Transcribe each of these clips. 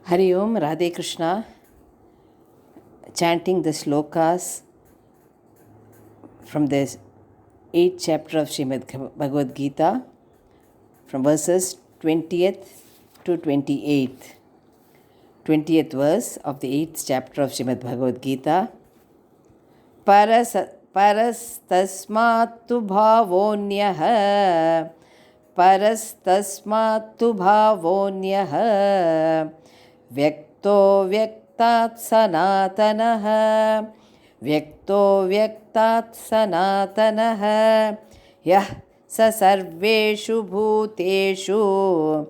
Hari Om, Radhe Krishna, chanting the slokas from the 8th chapter of Srimad Bhagavad Gita, from verses 20th to 28th. 20th verse of the 8th chapter of Srimad Bhagavad Gita. Parastasmattu bhavonyah Parastasmattu bhavonyah Vyakto vyaktat sanatanah Vyakto vyaktat sanatanah Yah sa sarveshu bhuteshu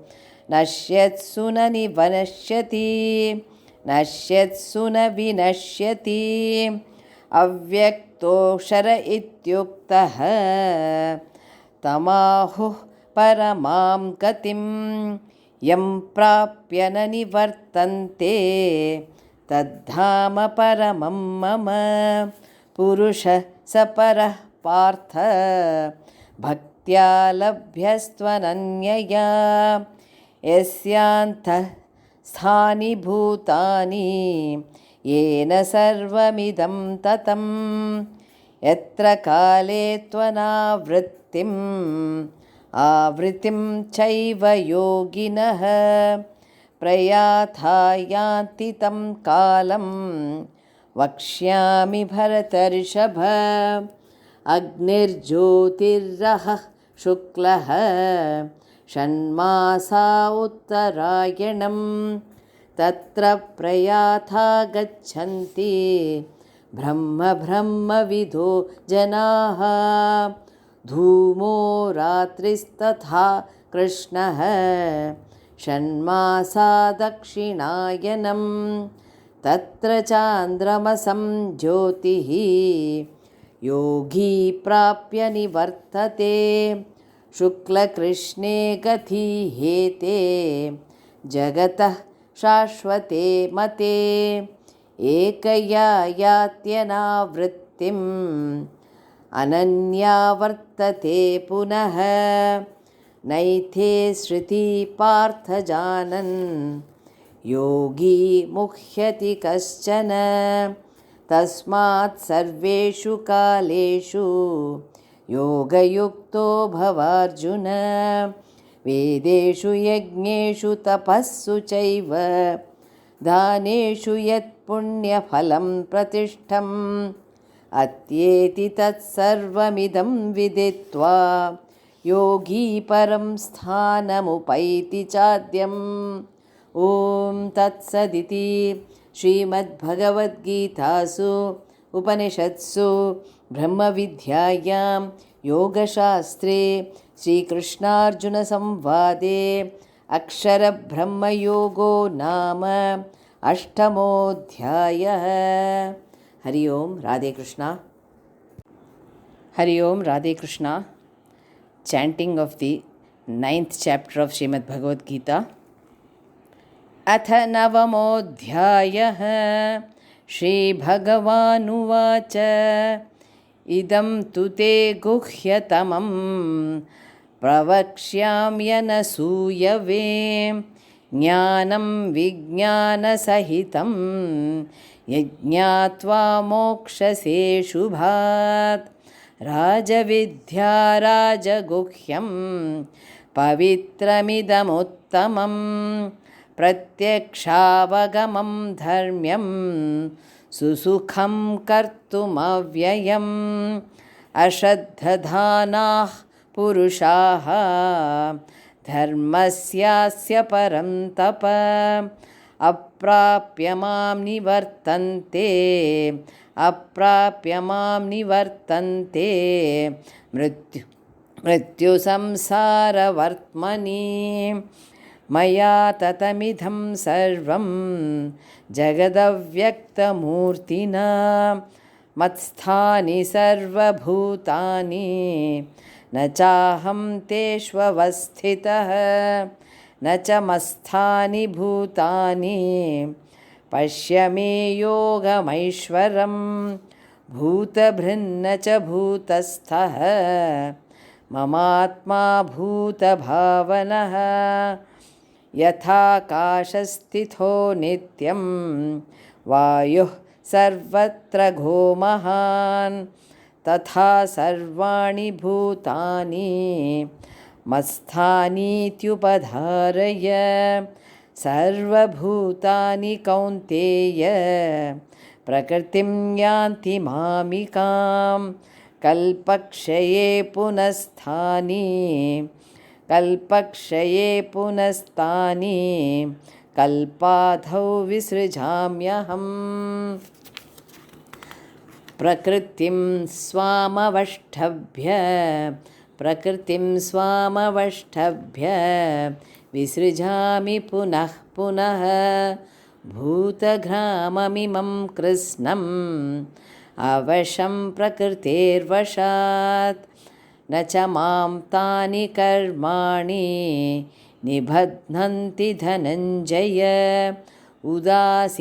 Nashyatsu na nivanashyati Nashyatsu na vinashyati Avyaktoshara ityuktah Tamahuh paramam gatim Yam prapya na nivartante Tadhama paramam mama Purusha saparah partha Bhaktya labhyastvananyaya Yasyantah sthani bhutani Yena sarvamidam tatam Yatra kale tvanavrittim Avritim chaiva yoginah Prayathayanti tam kalam Vakshyami bharatarishabha Agnir jyotirrah shuklah Shanmasa uttarayanam Tatra prayatha gachanti Brahma brahma vidho janaha Dhumo ratristatha krishnah Shanmasa dakshinayanam Tatra chandramasam jyotihi Yogi prapya nivartate Shukla krishne gathi hete Jagatah shashvate mate Ekaya yatyana vrittim Ananya vartate punah Naithe shriti partha janan Yogi mukhyati kaschana Tasmat sarveshu kaleshu Yoga yukto bhavarjuna Vedeshu yajneshu tapassu chaiva Dhaneshu yat punya phalam pratishtham Atyeti tat sarvamidam viditva Yogi param sthanamupayiti chadyam Om tat saditi Srimad Bhagavad Gitasu Upanishadsu Brahma Vidyayam Yoga Shastre Sri Krishna Arjuna Samvade Akshara Brahma Yogo Nama Ashtamodhyayah. Hari Om, Radhe Krishna. Hari Om, Radhe Krishna. Chanting of the 9th chapter of Srimad Bhagavad Gita. अथ नवमोऽध्यायः श्रीभगवानुवाच इदं तु ते गुह्यतमं प्रवक्ष्याम्यनसूयवे ज्ञानं विज्ञानसहितं यज्ञात्वा मोक्षसे शुभात् राजविद्या राजगुह्यं पवित्रमिदमुत्तमम् प्रत्यक्षावगमं धर्म्यं सुसुखं कर्तुमव्ययम् अश्रद्धधानाः पुरुषाः धर्मस्यास्य परं तप अप्राप्य मां निवर्तन्ते मृत्युसंसारवर्त्मनि मया ततमिदं सर्वं जगदव्यक्तमूर्तिना मत्स्थानि सर्वभूतानि न चाहं तेष्वस्थितः न च मत्स्थानि भूतानि पश्य मे योगमैश्वरं भूतभृन्न च भूतस्थः ममात्मा भूतभावनः यथाकाशस्थितो नित्यं वायुः सर्वत्र घोमहान् तथा सर्वाणि भूतानि मत्स्थानीत्युपधारय सर्वभूतानि कौन्तेय प्रकृतिं यान्ति मामिकां कल्पक्षये पुनस्तानि कल्पाधौ विसृजाम्यहम् प्रकृतिं स्वामवष्टभ्य विसृजामि पुनः पुनः भूतग्राममिमं कृत्स्नम् अवशं प्रकृतेर्वशात् न च मां तानि कर्माणि निबध्नन्ति धनञ्जय उदासीनवदासीनम्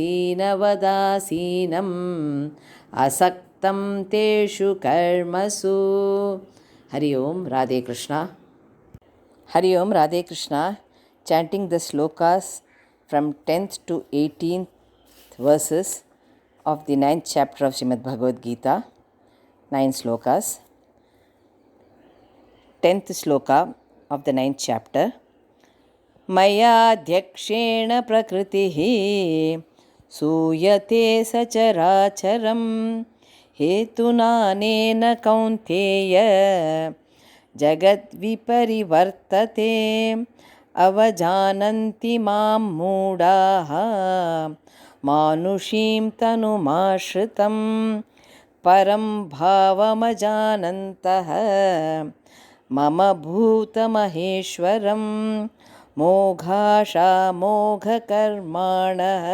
असक्तं तेषु कर्मसु. हरि ओम राधे कृष्णा. हरि ओम Radhe Krishna. Chanting the slokas from 10th to 18th verses of the 9th chapter of Srimad Bhagavad Gita. 9 slokas. 10th sloka of the 9th chapter. मयाध्यक्षेण प्रकृतिः सूयते सचराचरं हेतुनानेन कौन्तेय जगद्विपरिवर्तते अवजानन्ति मां मूढाः मानुषीं तनुमाश्रितं परं भावमजानन्तः मम भूतमहेश्वरं मोघाशामोघकर्माणः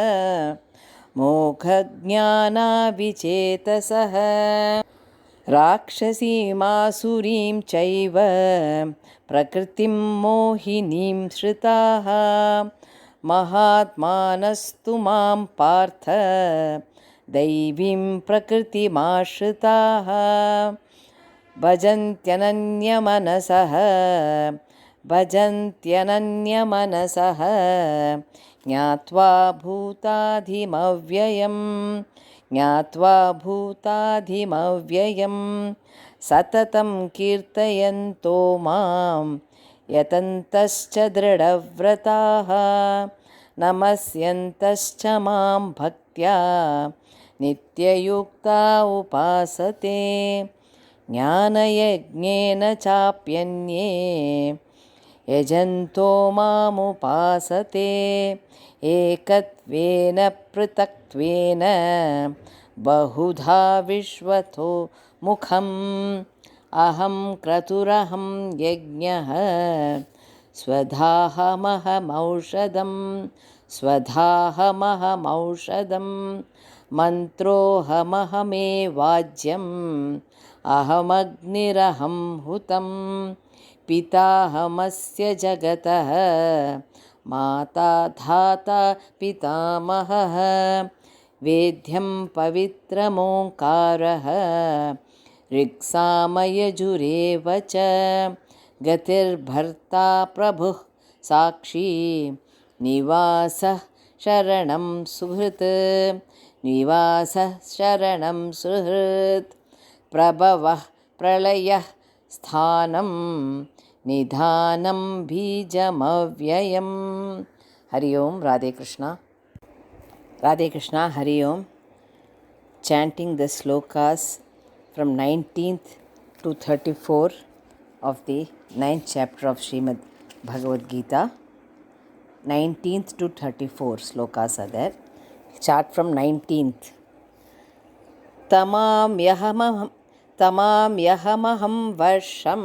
मोघज्ञानाविचेतसः राक्षसीमासुरीं चैव प्रकृतिं मोहिनीं श्रिताः महात्मानस्तु मां पार्थ दैवीं प्रकृतिमाश्रिताः भजन्त्यनन्यमनसः ज्ञात्वा भूताधिमव्ययं सततं कीर्तयन्तो मां यतन्तश्च दृढव्रताः नमस्यन्तश्च मां भक्त्या नित्ययुक्ता उपासते ज्ञानयज्ञेन चाप्यन्ये यजन्तो मामुपासते एकत्वेन पृथक्त्वेन बहुधा विश्वतो मुखम् अहं क्रतुरहं यज्ञः स्वधाहमहमौषधं मन्त्रोऽहमहमेवाज्यम् अहमग्निरहं हुतं पिताहमस्य जगतः माता धाता पितामहः वेद्यं पवित्रमोङ्कारः ऋक्सामयजुरेव च गतिर्भर्ता प्रभुः साक्षी निवासः शरणं सुहृत् प्रभवः प्रलयः स्थानं निधानं बीजमव्ययम्. हरि ओम राधे कृष्णा. राधे कृष्णा. हरि ओम. Chanting the slokas from 19th to 34 of the 9th chapter of Srimad Bhagavad Gita. 19th to 34 slokas are there. Start from 19th. तमाम्यहमहं वर्षं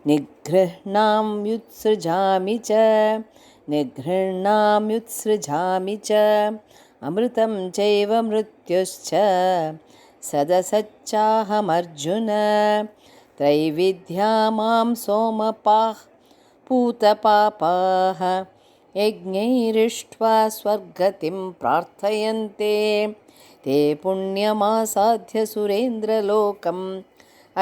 निगृह्णाम्युत्सृजामि च अमृतं चैव मृत्युश्च सदसच्चाहमर्जुन त्रैविद्या मां सोमपाः पूतपापाः यज्ञैरिष्ट्वा स्वर्गतिं प्रार्थयन्ते ते पुण्यमासाध्य सुरेन्द्रलोकम्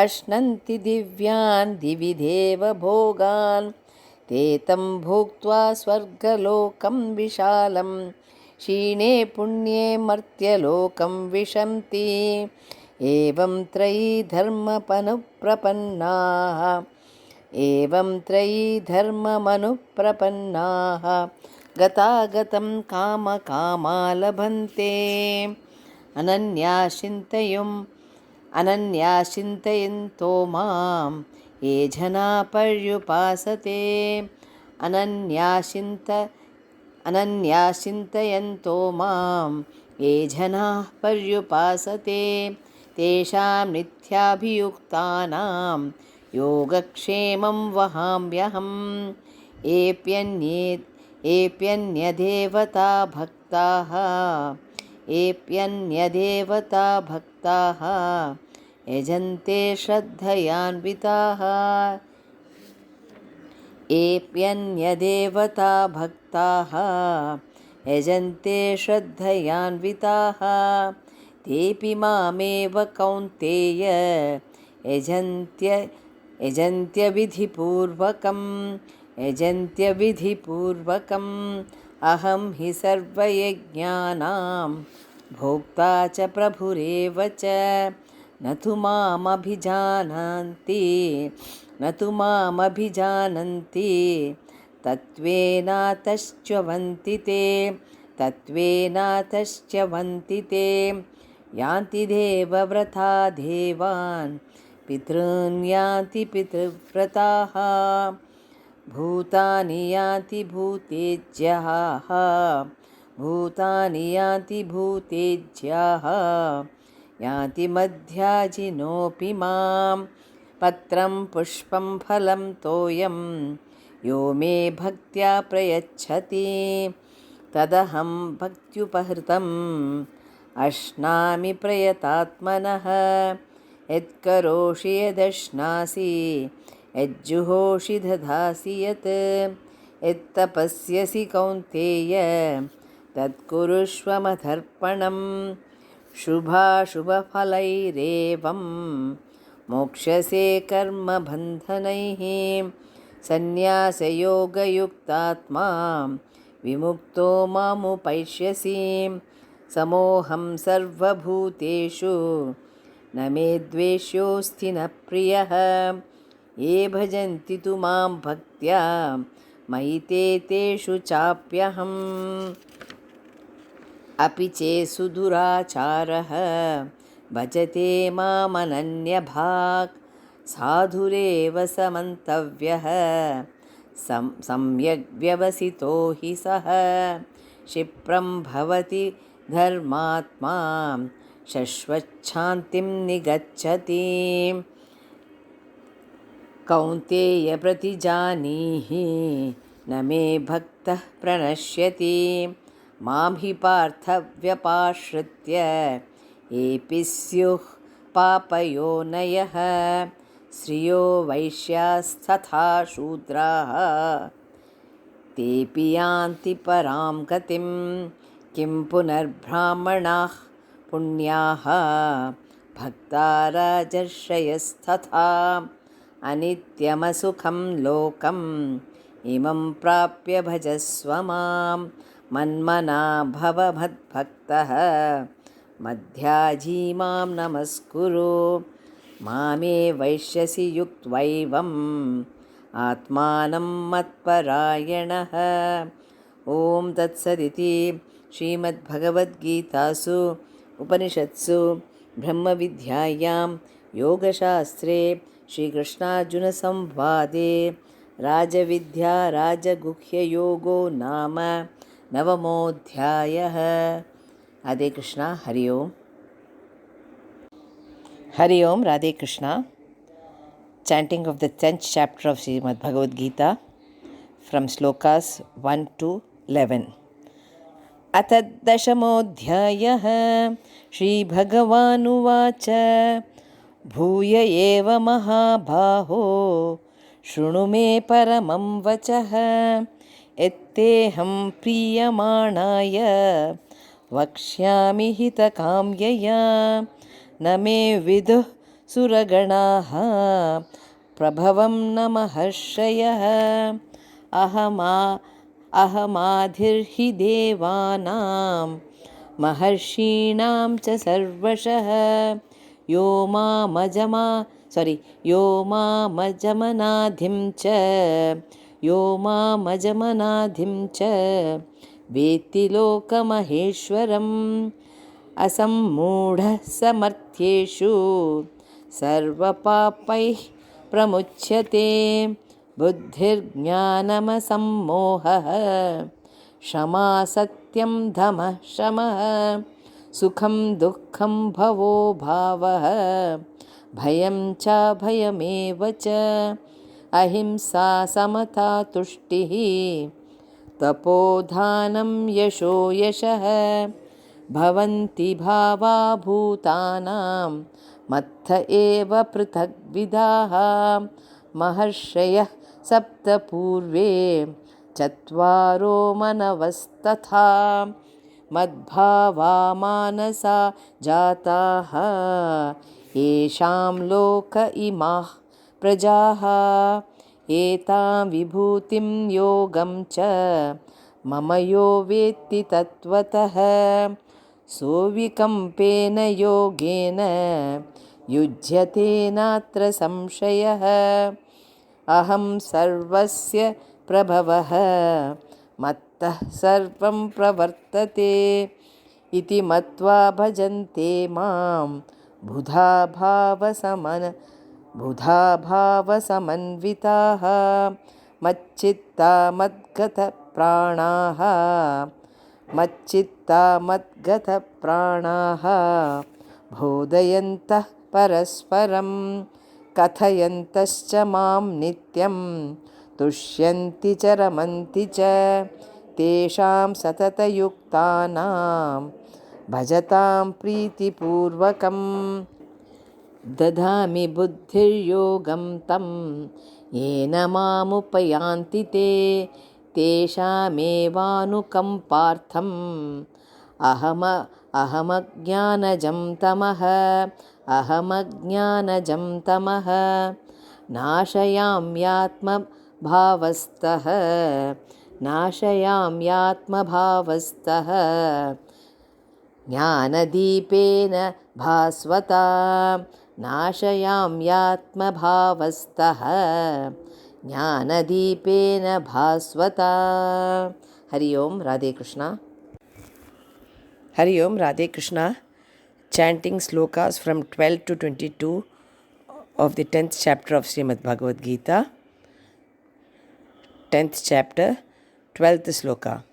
अश्नन्ति दिव्यान् दिवि देवभोगान् ते तं भुक्त्वा स्वर्गलोकं विशालं क्षीणे पुण्ये मर्त्यलोकं विशन्ति। एवं त्रयी धर्ममनुप्रपन्नाः गतागतं कामकामा लभन्ते। अनन्याश्चिन्तयन्तो मां ये जना पर्युपासते। अनन्याश्चिन्तयन्तो मां ये जनाः पर्युपासते तेषां नित्याभियुक्तानां योगक्षेमं वहाम्यहम्। एप्यन्यदेवता भक्ताः यजन्ते श्रद्धयान्विताः। एप्यन्यदेवता भक्ताः यजन्ते श्रद्धयान्विताः। तेऽपि मामेव कौन्तेय यजन्त्यविधिपूर्वकम्। अहं हि सर्वयज्ञानां भोक्ता च प्रभुरेव च। न तु मामभिजानन्ति तत्त्वेनातश्च्यवन्ति ते। यान्ति देवव्रता देवान् पितॄन् यान्ति पितृव्रताः। भूतानि यान्ति भूतेज्याः यान्ति मध्याजिनोऽपि मां। पत्रं पुष्पं फलं तोयं यो मे भक्त्या प्रयच्छति तदहं भक्त्युपहृतम् अश्नामि प्रयतात्मनः। यत्करोषि यदश्नासि यज्जुहोषि दधासि यत्तपस्यसि कौन्तेय तत्कुरुष्व मदर्पणम्। शुभाशुभफलैरेवं मोक्ष्यसे कर्मबन्धनैः। सन्न्यासयोगयुक्तात्मा विमुक्तो मामुपैष्यसि। समोऽहं सर्वभूतेषु न मे द्वेष्योऽस्ति न प्रियः। ये भजन्ति तु मां भक्त्या मयि तेषु चाप्यहम्। अपि चेत्सु दुराचारः भजते मामनन्यभाक् साधुरेव समन्तव्यः सम्यग् व्यवसितो हि सः। क्षिप्रं भवति धर्मात्मा शश्वच्छान्तिं निगच्छति। कौन्तेय प्रतिजानीहि न मे भक्तः प्रणश्यति। मां हि पार्थव्यपाश्रित्य येऽपि स्युः पापयोनयः। श्रियो वैश्यास्तथा शूद्राः तेऽपि यान्ति परां गतिं। किं पुनर्ब्राह्मणाः पुण्याः भक्ता राजर्षयस्तथा। अनित्यमसुखं लोकम् इमं प्राप्य भजस्व मां। मन्मना भव मद्भक्तः मध्याजी मां नमस्कुरु। मामे वैश्यसि युक्त्वैवम् आत्मानं मत्परायणः। ॐ तत्सदिति श्रीमद्भगवद्गीतासु उपनिषत्सु ब्रह्मविद्यायां योगशास्त्रे श्रीकृष्णार्जुनसंवादे राजविद्या राजगुह्ययोगो नाम 9मोऽध्यायः। राधे कृष्णा। हरि ओम्। Hari Om, Radhe Krishna. Chanting of the 10th chapter of Srimad Bhagavad Gita from slokas 1 to 11. अथ 10मोऽध्यायः श्रीभगवानुवाच भूय एव महाबाहो शृणु मे परमं वचः। यत्तेऽहं प्रीयमाणाय वक्ष्यामि हितकाम्यया। न मे विदुः सुरगणाः प्रभवं न महर्षयः। अहमाधिर्हि देवानां महर्षीणां च सर्वशः यो मामजमनाधिं च वेत्ति लोकमहेश्वरम् असम्मूढः समर्थ्येषु सर्वपापैः प्रमुच्यते बुद्धिर्ज्ञानमसम्मोहः क्षमा सत्यं दमः शमः सुखं दुःखं भवो भावः भयं च भयमेव च अहिंसा समता तुष्टिः तपोधानं यशो यशः भवन्ति भावा भूतानां मत्थ एव पृथग्विधाः महर्षयः सप्त पूर्वे चत्वारो मनवस्तथा मद्भावा मानसा जाताः येषां लोक इमाः प्रजाः एतां विभूतिं योगं च मम यो वेत्ति तत्त्वतः सोऽविकम्पेन योगेन युज्यते नात्र संशयः अहं सर्वस्य प्रभवः मत्तः सर्वं प्रवर्तते इति मत्वा भजन्ते मां बुधा भावसमन्विताः मच्चित्ता मद्गतप्राणाः बोधयन्तः परस्परं कथयन्तश्च मां नित्यं तुष्यन्ति च रमन्ति च तेषां सततयुक्तानां भजतां प्रीतिपूर्वकं ददामि बुद्धिर्योगं तं येन मामुपयान्ति ते तेषामेवानुकम्पार्थम् अहमज्ञानजं तमः नाशयाम्यात्मभावस्तः ज्ञानदीपेन भास्वता ज्ञानदीपेन भास्वता। हरि ओम राधे कृष्णा। हरि ओम Radhe Krishna. Chanting slokas from 12 to 22 of the 10th chapter of Srimad Bhagavad Gita. 10th chapter, 12th sloka.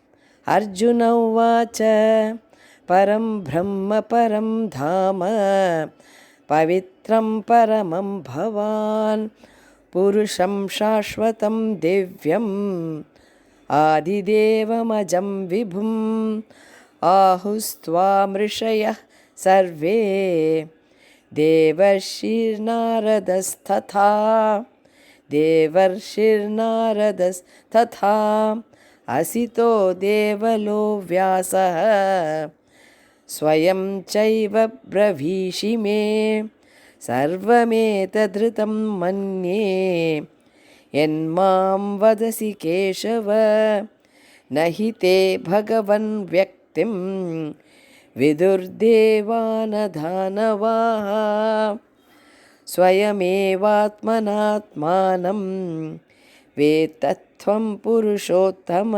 Arjuna uvacha param brahma param dhama pavitram paramam bhavan purusham shashvatam divyam adidevamajam vibhum ahustvam rishayah सर्वे देवर्षिर्नारदस्तथा असितो देवलो व्यासः स्वयं चैव ब्रवीषि मे सर्वमेतदृतं मन्ये यन्मां वदसि केशव न हि ते भगवन् व्यक्तिं विदुर्देवानदानवाः स्वयमेवात्मनात्मानं वेत्तत्वं पुरुषोत्तम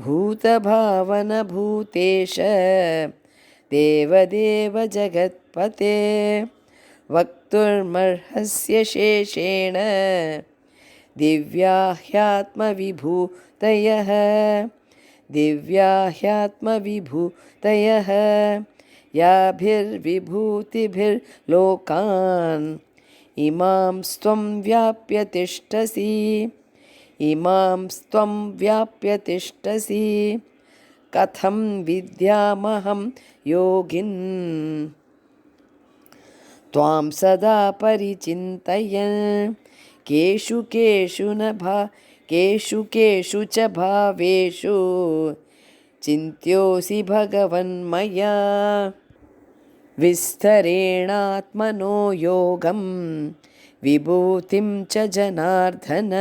भूतभावनभूतेश देवदेव जगत्पते वक्तुर्मर्हस्य शेषेण दिव्या ह्यात्मविभूतयः याभिर्विभूतिभिर्लोकान् इमां स्त्वं व्याप्य तिष्ठसि कथं विद्यामहं योगिन् त्वां सदा परिचिन्तयन् केषु च भावेषु चिन्त्योऽसि भगवन्मया विस्तरेणात्मनो योगं विभूतिं च जनार्दन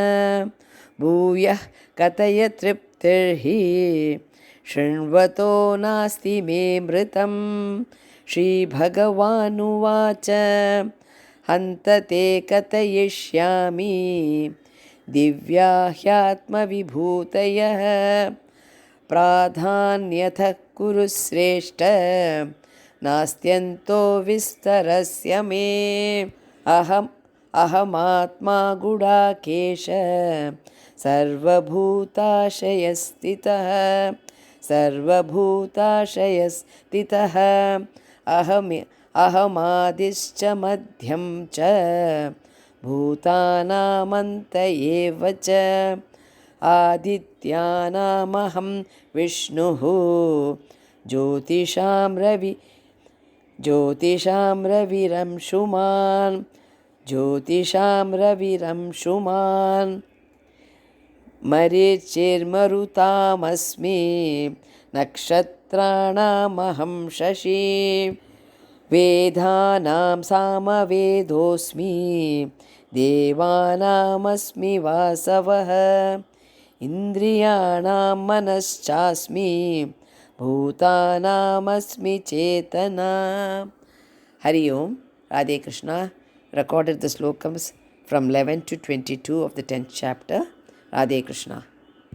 भूयः कथय तृप्तिर्हि शृण्वतो नास्ति मे मृतं। श्रीभगवानुवाच हन्त ते कथयिष्यामि दिव्या ह्यात्मविभूतयः प्राधान्यतः कुरु श्रेष्ठ नास्त्यन्तो विस्तरस्य मे। अहमात्मा गुडाकेश सर्वभूताशयस्थितः अहमादिश्च मध्यं च भूतानामन्त एव च। आदित्यानामहं विष्णुः ज्योतिषां रविरंशुमान् मरीचिर्मरुतामस्मि नक्षत्राणामहं शशि। वेदानां सामवेदोऽस्मि देवानामस्मि वासवः इन्द्रियाणां मनश्चास्मि भूतानामस्मि चेतना। Hari Om, Radhe Krishna. Recorded the slokams from 11 to 22 of the 10th chapter. Radhe Krishna.